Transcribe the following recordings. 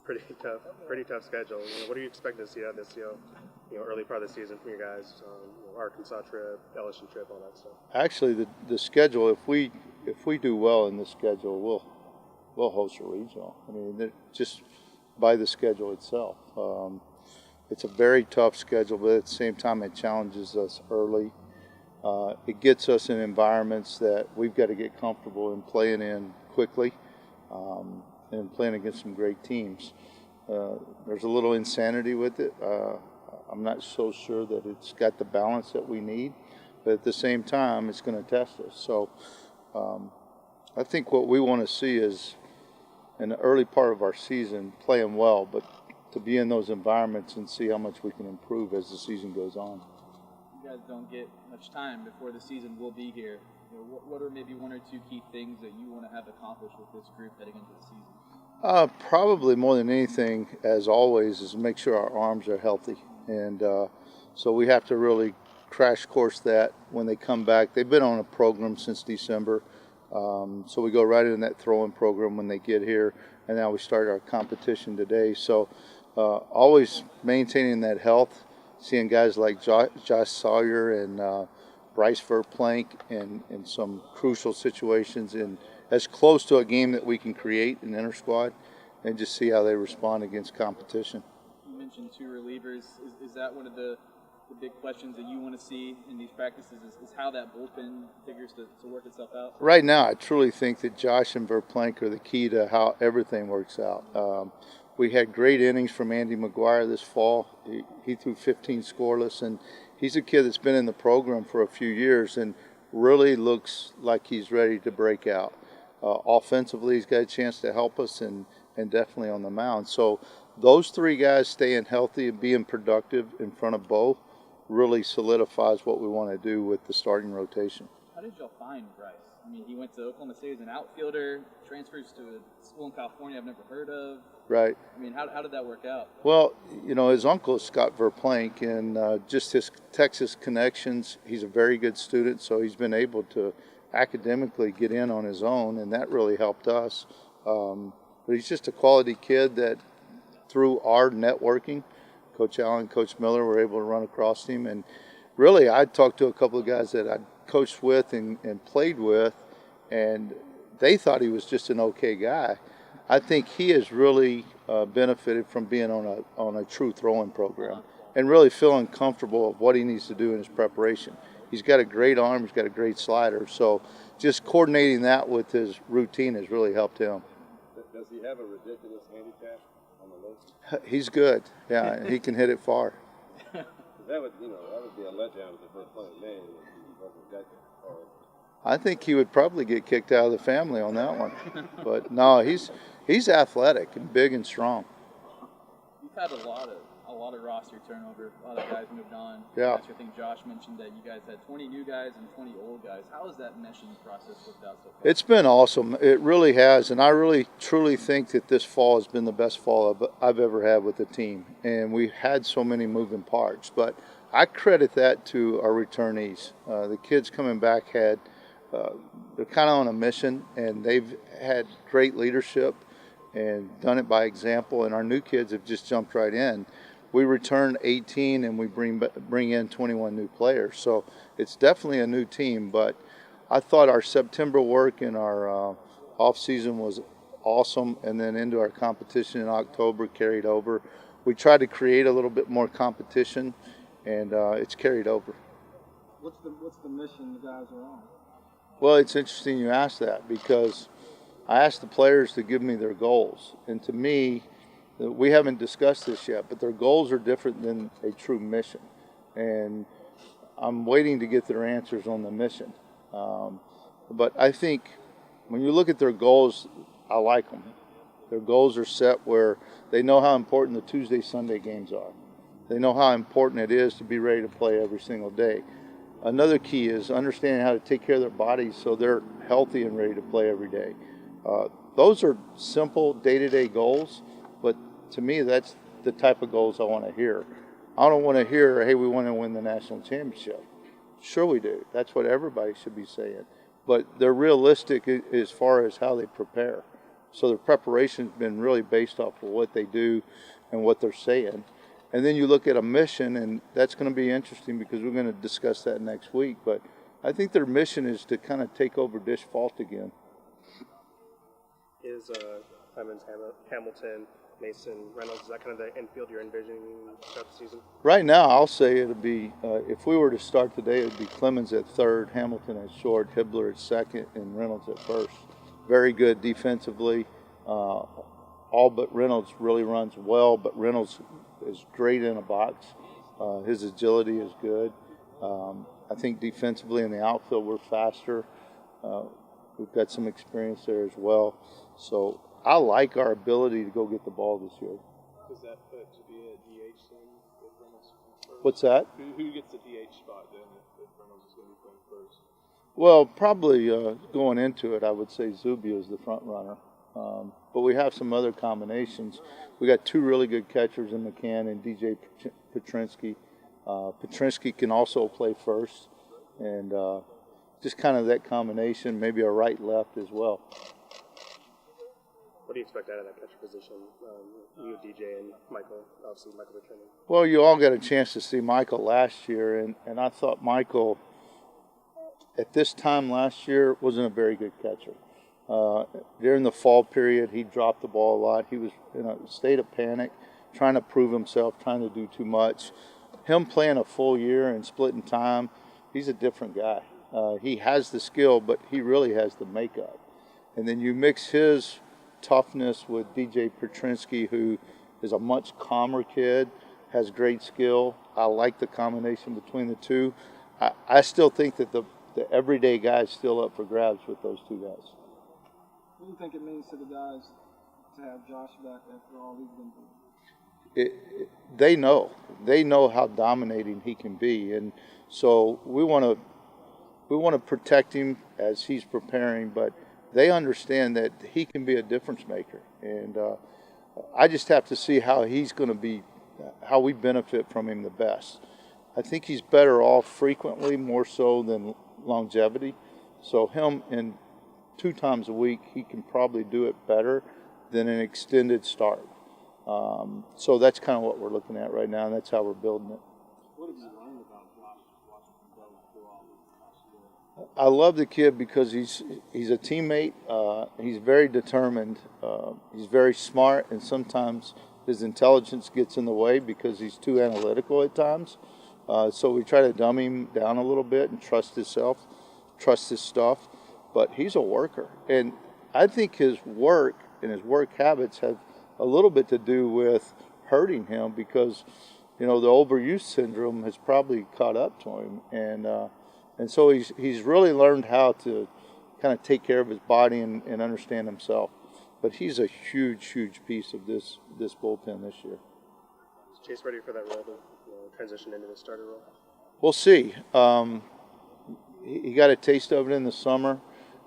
pretty tough schedule. What are you expecting to see out of this, early part of the season from you guys? Arkansas trip, LSU trip, all that stuff. Actually, the schedule. If we do well in the schedule, we'll host a regional. I mean, just by the schedule itself, it's a very tough schedule, but at the same time, it challenges us early. It gets us in environments that we've got to get comfortable in playing in quickly. And playing against some great teams. There's a little insanity with it. I'm not so sure that it's got the balance that we need, but at the same time, it's going to test us. So I think what we want to see is in the early part of our season playing well, but to be in those environments and see how much we can improve as the season goes on. You guys don't get much time before the season will be here. What are maybe one or two key things that you want to have accomplished with this group heading into the season? Probably more than anything, as always, is make sure our arms are healthy. And so we have to really crash course that when they come back. They've been on a program since December. So we go right in that throwing program when they get here. And now we start our competition today. So always maintaining that health, seeing guys like Josh Sawyer and Bryce Verplank in some crucial situations and as close to a game that we can create in inter-squad and just see how they respond against competition. You mentioned two relievers. Is that one of the big questions that you want to see in these practices is how that bullpen figures to work itself out? Right now, I truly think that Josh and Verplank are the key to how everything works out. We had great innings from Andy McGuire this fall. He threw 15 scoreless, and he's a kid that's been in the program for a few years and really looks like he's ready to break out. Offensively, he's got a chance to help us and definitely on the mound. So those three guys staying healthy and being productive in front of Bo really solidifies what we want to do with the starting rotation. How did y'all find Bryce? I mean, he went to Oklahoma State as an outfielder, transfers to a school in California I've never heard of. Right. I mean, how did that work out? Well, his uncle is Scott Verplank, and just his Texas connections, he's a very good student, so he's been able to academically get in on his own, and that really helped us. But he's just a quality kid that through our networking, Coach Allen, Coach Miller were able to run across him. And really, I talked to a couple of guys that I coached with and played with, and they thought he was just an okay guy. I think he has really benefited from being on a true throwing program and really feeling comfortable of what he needs to do in his preparation. He's got a great arm. He's got a great slider. So just coordinating that with his routine has really helped him. Does he have a ridiculous handicap on the list? He's good. Yeah, he can hit it far. That would be a letdown if the first playing name if he wasn't that hard. I think he would probably get kicked out of the family on that one. But no, he's athletic and big and strong. You've had a lot of roster turnover. A lot of guys moved on. Yeah. I think Josh mentioned that you guys had 20 new guys and 20 old guys. How has that meshing process worked out so far? It's been awesome. It really has. And I really, truly think that this fall has been the best fall I've ever had with the team. And we've had so many moving parts. But I credit that to our returnees. The kids coming back they're kind of on a mission, and they've had great leadership and done it by example. And our new kids have just jumped right in. We return 18 and we bring in 21 new players. So it's definitely a new team, but I thought our September work and our off season was awesome, and then into our competition in October carried over. We tried to create a little bit more competition, and it's carried over. What's the mission the guys are on? Well, it's interesting you ask that, because I asked the players to give me their goals, and to me, we haven't discussed this yet, but their goals are different than a true mission. And I'm waiting to get their answers on the mission. But I think when you look at their goals, I like them. Their goals are set where they know how important the Tuesday, Sunday games are. They know how important it is to be ready to play every single day. Another key is understanding how to take care of their bodies so they're healthy and ready to play every day. Those are simple day-to-day goals, but to me, that's the type of goals I want to hear. I don't want to hear, hey, we want to win the national championship. Sure we do. That's what everybody should be saying. But they're realistic as far as how they prepare. So their preparation's been really based off of what they do and what they're saying. And then you look at a mission, and that's going to be interesting because we're going to discuss that next week. But I think their mission is to kind of take over Dish Fault again. Is Clemens, Hamilton, Mason, Reynolds, is that kind of the infield you're envisioning throughout the season? Right now, I'll say it'll be, if we were to start today, it would be Clemens at third, Hamilton at short, Hibbler at second, and Reynolds at first. Very good defensively. All but Reynolds really runs well, but Reynolds is great in a box. His agility is good. I think defensively in the outfield, we're faster. We've got some experience there as well. So I like our ability to go get the ball this year. Does that put to be a DH then with Reynolds first? What's that? Who gets the DH spot then if Reynolds is going to be playing first? Well, probably going into it, I would say Zubia is the front runner. But we have some other combinations. We got two really good catchers in McCann and DJ Petrinsky. Petrinsky can also play first, and just kind of that combination, maybe a right-left as well. What do you expect out of that catcher position? You, DJ, and Michael, obviously Michael returning. Well, you all got a chance to see Michael last year, and I thought Michael, at this time last year, wasn't a very good catcher. During the fall period, he dropped the ball a lot. He was in a state of panic, trying to prove himself, trying to do too much. Him playing a full year and splitting time, he's a different guy. He has the skill, but he really has the makeup. And then you mix his toughness with DJ Petrinsky, who is a much calmer kid, has great skill. I like the combination between the two. I still think that the everyday guy is still up for grabs with those two guys. What do you think it means to the guys to have Josh back after all he's been through? They know how dominating he can be, and so we want to protect him as he's preparing, but they understand that he can be a difference maker, and I just have to see how he's going to be, how we benefit from him the best. I think he's better off frequently, more so than longevity. So him in 2 times a week, he can probably do it better than an extended start. So that's kind of what we're looking at right now, and that's how we're building it. What have you learned about Josh watching him go through all this last year? I love the kid because he's a teammate. He's very determined. He's very smart, and sometimes his intelligence gets in the way because he's too analytical at times. So we try to dumb him down a little bit and trust himself, trust his stuff. But he's a worker, and I think his work and his work habits have a little bit to do with hurting him because, you know, the overuse syndrome has probably caught up to him, and so he's really learned how to kind of take care of his body and understand himself. But he's a huge piece of this bullpen this year. Is Chase ready for that role to transition into the starter role? We'll see. He got a taste of it in the summer.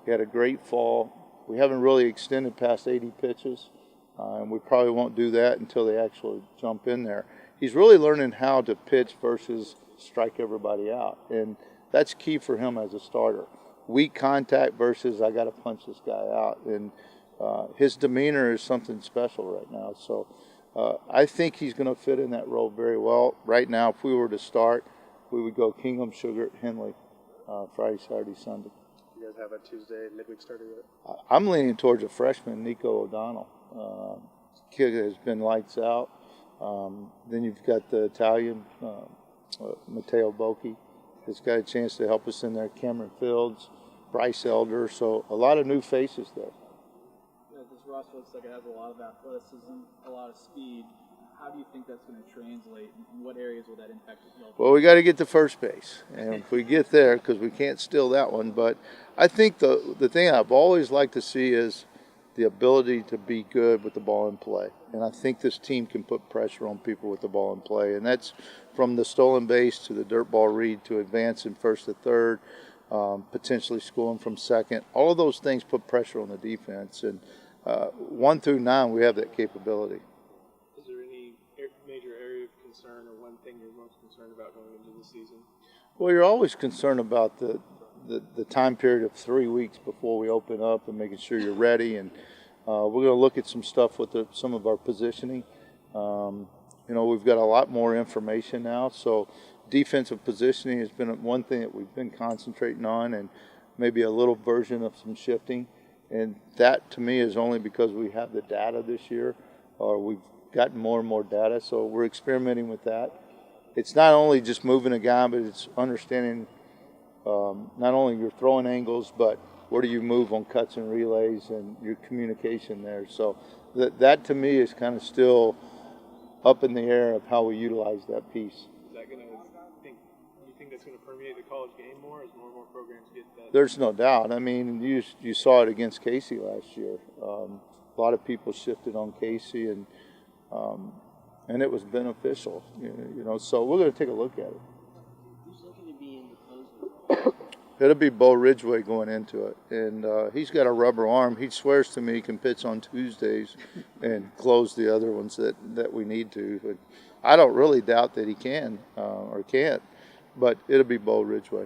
He had a great fall. We haven't really extended past 80 pitches, and we probably won't do that until they actually jump in there. He's really learning how to pitch versus strike everybody out, and that's key for him as a starter. Weak contact versus I got to punch this guy out, and his demeanor is something special right now. So I think he's going to fit in that role very well. Right now, if we were to start, we would go Kingham, Sugar, Henley, Friday, Saturday, Sunday. You guys have a Tuesday midweek starter yet? I'm leaning towards a freshman, Nico O'Donnell. Kid has been lights out. Then you've got the Italian, Matteo Bocchi. Has got a chance to help us in there. Cameron Fields, Bryce Elder. So a lot of new faces there. Yeah, this roster looks like it has a lot of athleticism, a lot of speed. How do you think that's going to translate, and what areas will that impact the field? Well, we got to get to first base, and if we get there, because we can't steal that one. But I think the thing I've always liked to see is the ability to be good with the ball in play, and I think this team can put pressure on people with the ball in play, and that's from the stolen base to the dirt ball read to advancing first to third, potentially scoring from second. All of those things put pressure on the defense, and 1 through 9 we have that capability. Is there any major area of concern or one thing you're most concerned about going into the season? Well, you're always concerned about the time period of 3 weeks before we open up and making sure you're ready. And We're going to look at some stuff with some of our positioning. We've got a lot more information now, so defensive positioning has been one thing that we've been concentrating on, and maybe a little version of some shifting. And that, to me, is only because we have the data this year, or we've gotten more and more data, so we're experimenting with that. It's not only just moving a guy, but it's understanding not only your throwing angles, but where do you move on cuts and relays and your communication there. So that to me is kind of still up in the air of how we utilize that piece. Is that going to you think that's going to permeate the college game more as more and more programs get that? There's no doubt. I mean, you saw it against Casey last year. A lot of people shifted on Casey, and it was beneficial. So we're going to take a look at it. Who's looking to be in the closing? It'll be Bo Ridgway going into it, and he's got a rubber arm. He swears to me he can pitch on Tuesdays and close the other ones that we need to. But I don't really doubt that he can or can't, but it'll be Bo Ridgway.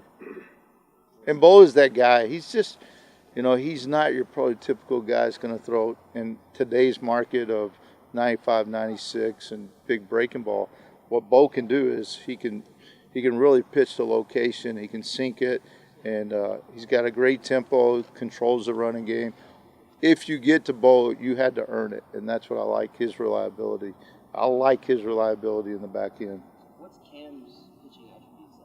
And Bo is that guy. He's just, he's not your probably typical guy that's going to throw in today's market of 95, 96 and big breaking ball. What Bo can do is he can really pitch the location. He can sink it. And he's got a great tempo, controls the running game. If you get to Bo, you had to earn it, and that's what I like, his reliability. I like his reliability in the back end. What's Cam's pitching attributes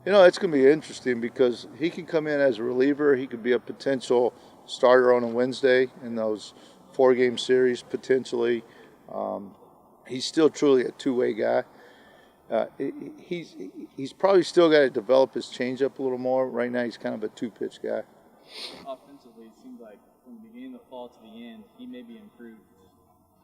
like? It's going to be interesting because he can come in as a reliever. He could be a potential starter on a Wednesday in those 4-game series, potentially. He's still truly a two-way guy. He's probably still got to develop his changeup a little more. Right now, he's kind of a two-pitch guy. Offensively, it seems like from the beginning of the fall to the end, he maybe improved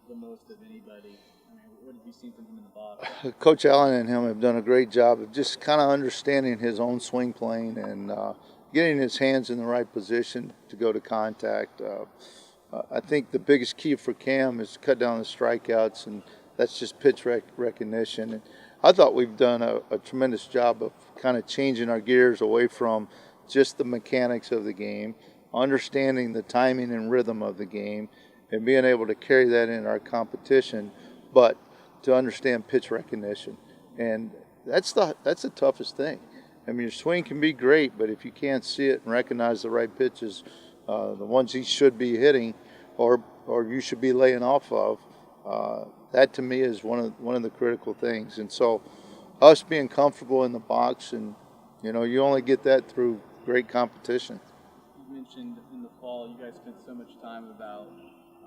the most of anybody. I mean, what have you seen from him in the box? Coach Allen and him have done a great job of just kind of understanding his own swing plane and getting his hands in the right position to go to contact. I think the biggest key for Cam is to cut down the strikeouts, and that's just pitch recognition. And I thought we've done a tremendous job of kind of changing our gears away from just the mechanics of the game, understanding the timing and rhythm of the game, and being able to carry that in our competition, but to understand pitch recognition. And that's the toughest thing. I mean, your swing can be great, but if you can't see it and recognize the right pitches, the ones he should be hitting or you should be laying off of, that to me is one of the critical things. And so us being comfortable in the box, and you only get that through great competition. You mentioned in the fall you guys spent so much time about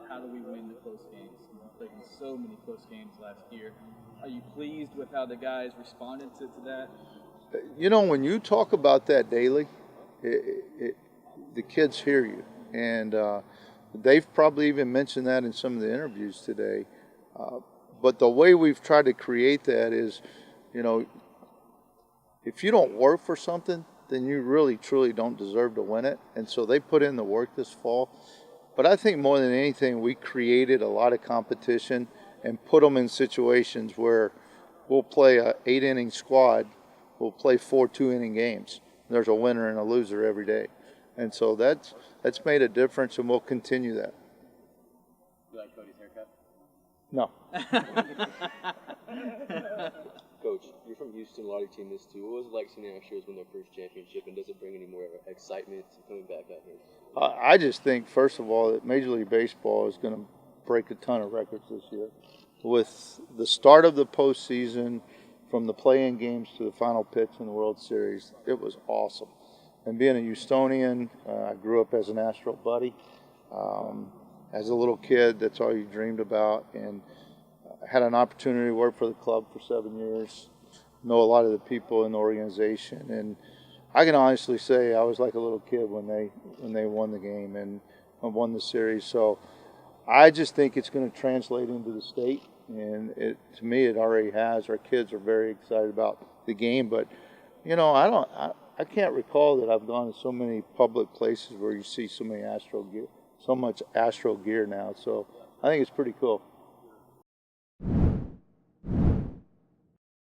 how do we win the close games. You played in so many close games last year. Are you pleased with how the guys responded to that? When you talk about that daily, the kids hear you. And they've probably even mentioned that in some of the interviews today. But the way we've tried to create that is, if you don't work for something, then you really, truly don't deserve to win it. And so they put in the work this fall. But I think more than anything, we created a lot of competition and put them in situations where we'll play a 8-inning squad, we'll play 4 2-inning games. There's a winner and a loser every day. And so that's made a difference, and we'll continue that. You like Cody's haircut? No. Coach, you're from Houston, a lot of your team is too. What was it like seeing the Astros win their first championship, and does it bring any more excitement to coming back out here? I just think, first of all, that Major League Baseball is going to break a ton of records this year. With the start of the postseason, from the play-in games to the final pitch in the World Series, it was awesome. And being a Houstonian, I grew up as an Astro buddy. As a little kid, that's all you dreamed about. And I had an opportunity to work for the club for 7 years, know a lot of the people in the organization. And I can honestly say I was like a little kid when they won the game and won the series. So I just think it's going to translate into the state. And to me, it already has. Our kids are very excited about the game. But, I can't recall that I've gone to so many public places where you see so much Astro gear now. So I think it's pretty cool.